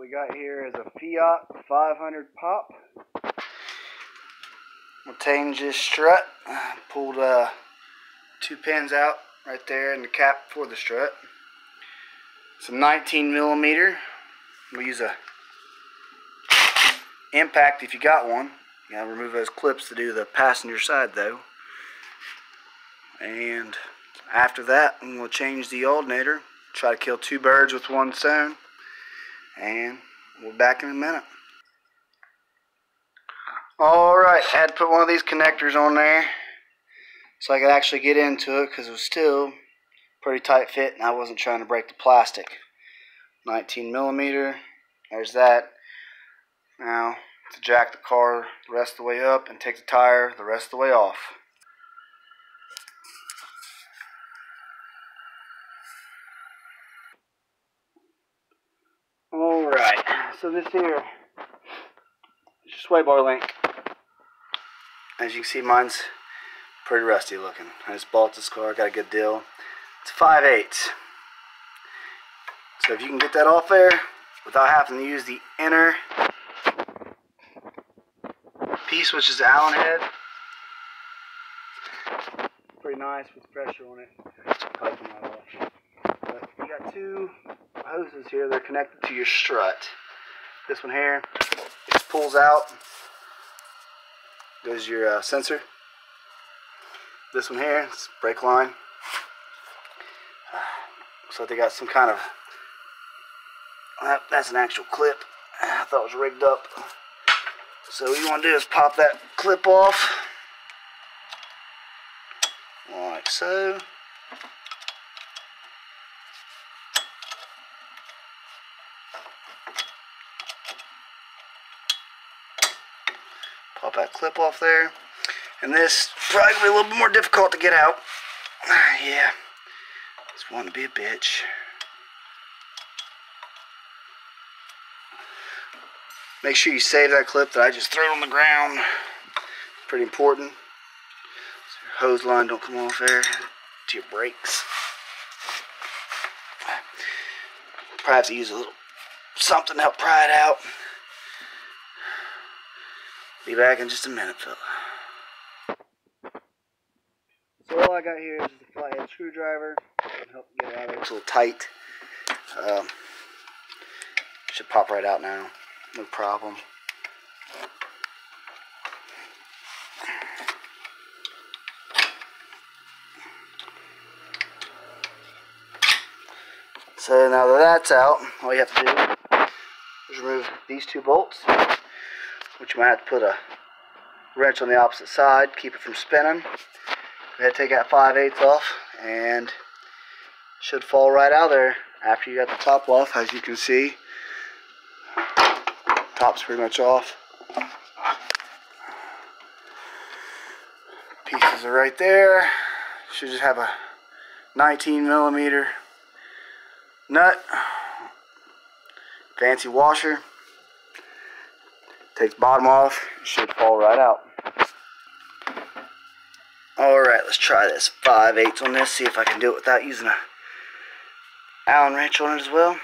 What we got here is a Fiat 500 pop. We'll change this strut. Pulled 2 pins out right there in the cap for the strut. It's a 19 millimeter. We'll use a impact if you got one. You gotta remove those clips to do the passenger side though. And after that, I'm going to change the alternator. Try to kill 2 birds with 1 stone. And we'll be back in a minute. Alright, I had to put one of these connectors on there so I could actually get into it because it was still pretty tight fit and I wasn't trying to break the plastic. 19 millimeter, there's that. Now to jack the car the rest of the way up and take the tire the rest of the way off. Alright, so this here is your sway bar link. As you can see, mine's pretty rusty looking. I just bought this car, got a good deal. It's 5/8. So if you can get that off there without having to use the inner piece, which is the Allen head, pretty nice with pressure on it. Probably come right off. But you got 2 hoses here. They're connected to your strut. This one here just pulls out. Goes your sensor. This one here is brake line. So they got some kind of, that's an actual clip. I thought it was rigged up. So what you want to do is pop that clip off like so. Pop that clip off there. And this probably be a little bit more difficult to get out. Yeah, it's wanting to be a bitch. Make sure you save that clip that I just threw on the ground. Pretty important. So your hose line don't come off there to your brakes. Probably have to use a little something to help pry it out. Be back in just a minute, fella. So all I got here is the flathead screwdriver. Help get it out of there. It's a little tight. Should pop right out now. No problem. So now that that's out, all you have to do is remove these 2 bolts, which you might have to put a wrench on the opposite side, keep it from spinning. Go ahead, take that 5/8 off, and it should fall right out of there after you got the top off. As you can see, top's pretty much off. Pieces are right there. Should just have a 19 millimeter nut. Fancy washer. Takes bottom off. It should fall right out. Alright, let's try this 5/8 on this. See if I can do it without using a Allen wrench on it as well.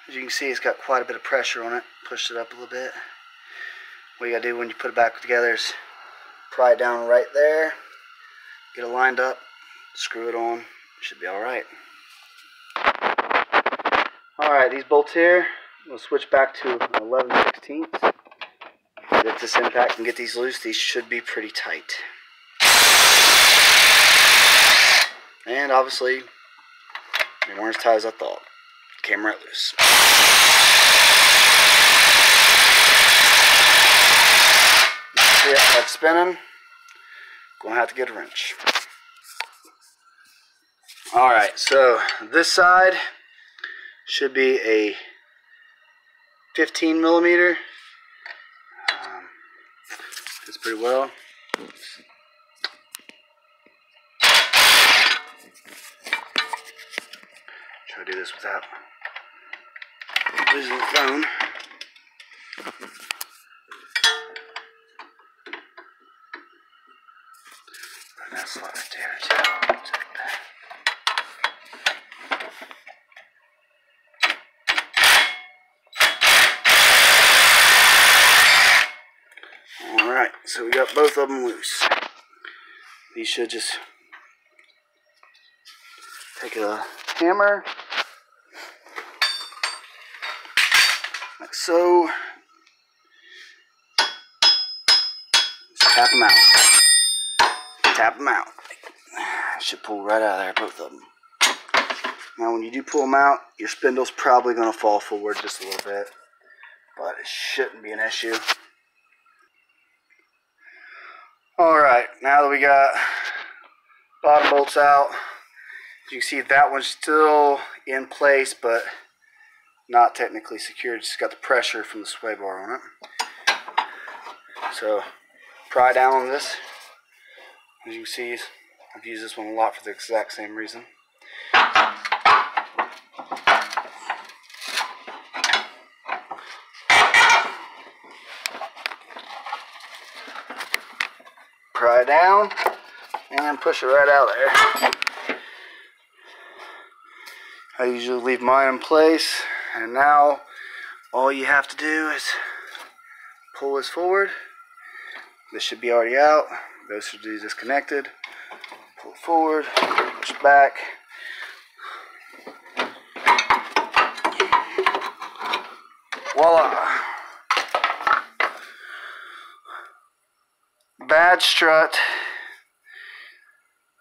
As you can see, it's got quite a bit of pressure on it. Pushed it up a little bit. What you gotta do when you put it back together is pry it down right there. Get it lined up. Screw it on. Should be alright. Alright, these bolts here, we'll switch back to 11/16. Get this impact and get these loose. These should be pretty tight. And obviously, they weren't as tight as I thought. Came right loose. See it, that's spinning. Gonna have to get a wrench. Alright, so this side should be a 15 millimeter. Fits pretty well. Try to do this without losing the phone. Put that slot right there too. Take that. So we got both of them loose. These should just take a hammer, like so. Just tap them out. Tap them out. Should pull right out of there, both of them. Now when you do pull them out, your spindle's probably going to fall forward just a little bit, but it shouldn't be an issue. Alright, now that we got bottom bolts out, as you can see that one's still in place, but not technically secured. It's got the pressure from the sway bar on it. So, pry down on this. As you can see, I've used this one a lot for the exact same reason. Pry down and push it right out there. I usually leave mine in place, and now all you have to do is pull this forward. This should be already out. Those should be disconnected. Pull it forward, push it back. Voila! Bad strut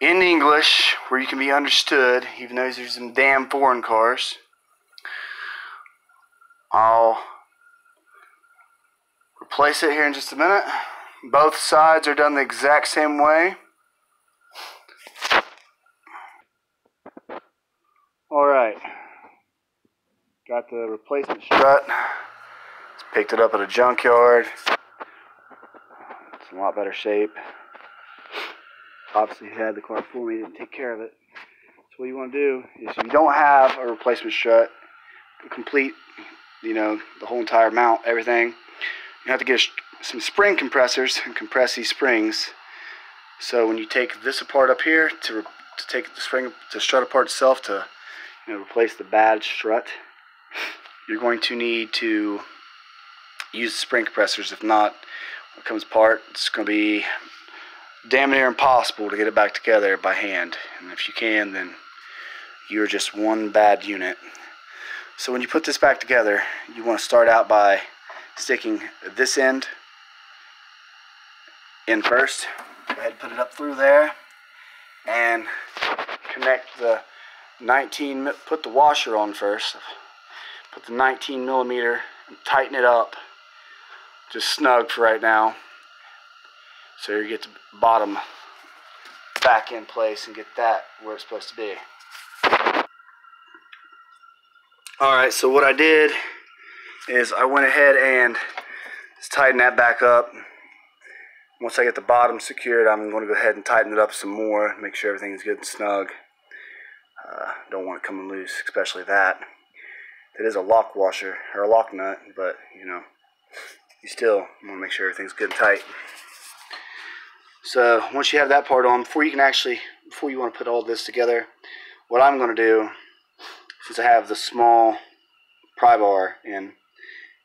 in English, where you can be understood, even though these are some damn foreign cars. I'll replace it here in just a minute. Both sides are done the exact same way. Alright, got the replacement strut. Just picked it up at a junkyard. It's in a lot better shape. Obviously had the car for me, didn't take care of it. So what you want to do is, if you don't have a replacement strut, complete, the whole entire mount, everything, you have to get some spring compressors and compress these springs. So when you take this apart up here to take the strut apart itself to replace the bad strut, you're going to need to use the spring compressors. If not, when it comes apart, it's going to be damn near impossible to get it back together by hand. And if you can, then you're just one bad unit. So when you put this back together, you want to start out by sticking this end in first. Go ahead and put it up through there and connect the put the washer on first. Put the 19 millimeter and tighten it up just snug for right now, so you get the bottom back in place and get that where it's supposed to be. Alright, so what I did is I went ahead and just tightened that back up. Once I get the bottom secured, I'm going to go ahead and tighten it up some more, make sure everything's good and snug. Don't want it coming loose, especially that. It is a lock washer, or a lock nut, but you still want to make sure everything's good and tight. So once you have that part on, before you want to put all this together, what I'm going to do, since I have the small pry bar in,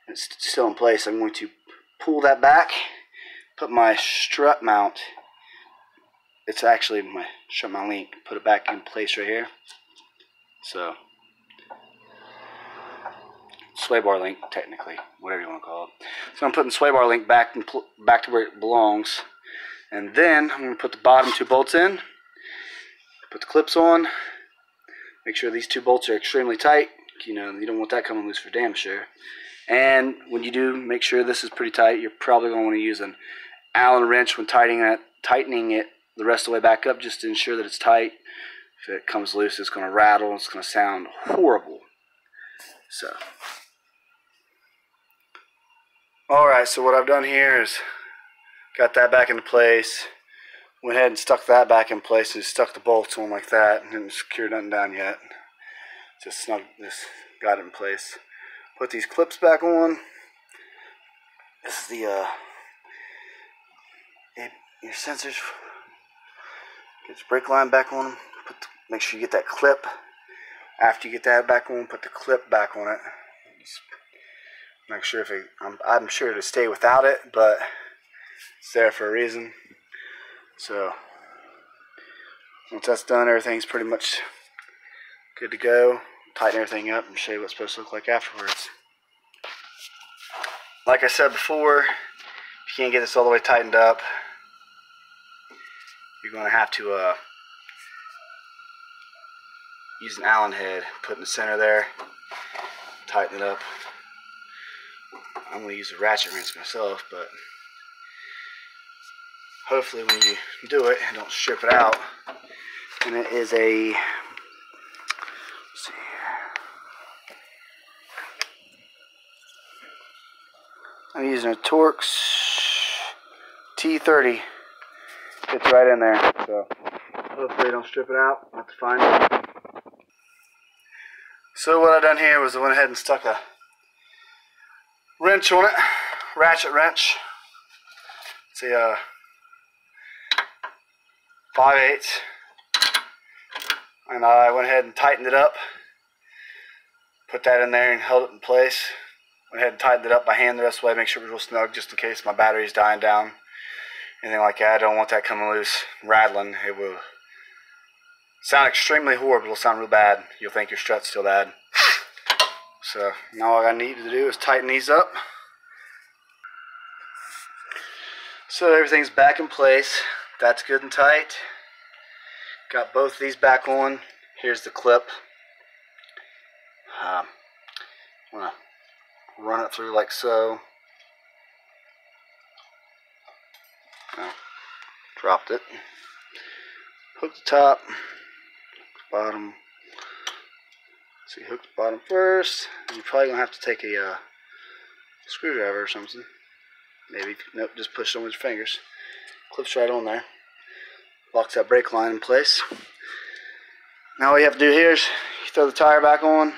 it's still in place, I'm going to pull that back, put my strut mount, it's actually my strut mount link, put it back in place right here. So, sway bar link, technically, whatever you want to call it. So I'm putting the sway bar link back to where it belongs. And then I'm going to put the bottom two bolts in, put the clips on, make sure these two bolts are extremely tight. You don't want that coming loose for damn sure. And when you do, make sure this is pretty tight. You're probably going to want to use an Allen wrench when tightening it the rest of the way back up, just to ensure that it's tight. If it comes loose, it's going to rattle. It's going to sound horrible. So, alright, so what I've done here is got that back into place. Went ahead and stuck that back in place and stuck the bolts on like that. And didn't secure nothing down yet. Just got it in place. Put these clips back on. This is the your sensors. Get the brake line back on them. Make sure you get that clip. After you get that back on, put the clip back on it. Just make sure I'm sure to stay without it, but It's there for a reason. So once that's done, everything's pretty much good to go. Tighten everything up and show you what it's supposed to look like afterwards. Like I said before, if you can't get this all the way tightened up, you're going to have to use an Allen head, put in the center there, tighten it up. I'm going to use a ratchet wrench myself, but hopefully when you do it, don't strip it out. And it is a, let's see here. I'm using a Torx T30. Fits right in there, so hopefully don't strip it out. I'll have to find it. So what I done here was I went ahead and stuck a wrench on it, ratchet wrench. It's a 5/8, and I went ahead and tightened it up. Put that in there and held it in place. Went ahead and tightened it up by hand the rest of the way, make sure it was real snug, just in case my battery's dying down. Anything like that, I don't want that coming loose, rattling. It will sound extremely horrible. It'll sound real bad. You'll think your strut's still bad. So now all I need to do is tighten these up. So everything's back in place. That's good and tight. Got both of these back on. Here's the clip. I'm gonna run it through like so. Dropped it. Hook the top, bottom. See, hook the bottom first. You're probably gonna have to take a screwdriver or something. Maybe, nope, just push it on with your fingers. Clips right on there. Locks that brake line in place. Now all you have to do here is you throw the tire back on.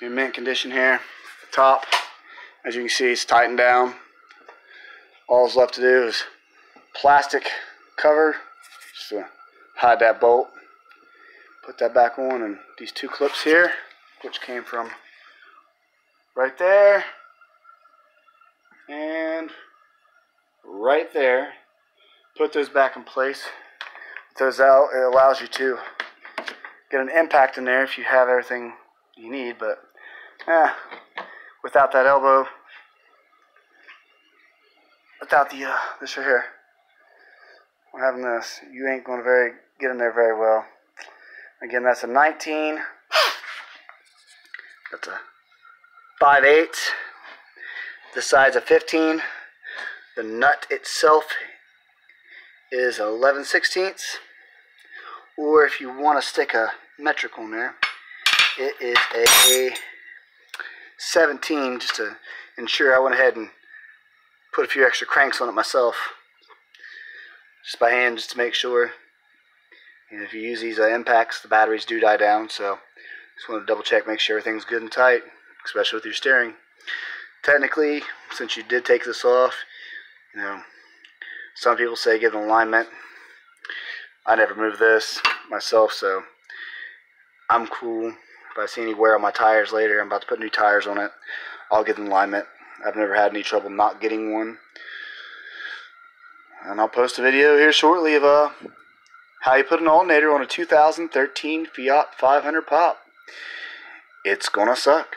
You're in mint condition here. The top, as you can see, it's tightened down. All that's left to do is plastic cover, just to hide that bolt. Put that back on, and these two clips here, which came from right there and right there, put those back in place. With those out, it allows you to get an impact in there if you have everything you need, but without that elbow, without the this right here, having this, you ain't going to get in there very well. Again, that's a 19. That's a 5/8. This side's a 15. The nut itself is 11/16. Or if you want to stick a metric on there, it is a 17, just to ensure. I went ahead and put a few extra cranks on it myself, just by hand, just to make sure. And if you use these impacts, the batteries do die down, so just want to double check, make sure everything's good and tight, especially with your steering. Technically, since you did take this off, you know, some people say give an alignment. I never moved this myself, so I'm cool. If I see any wear on my tires later, I'm about to put new tires on it, I'll get an alignment. I've never had any trouble not getting one. And I'll post a video here shortly of how you put an alternator on a 2013 Fiat 500 pop. It's gonna suck.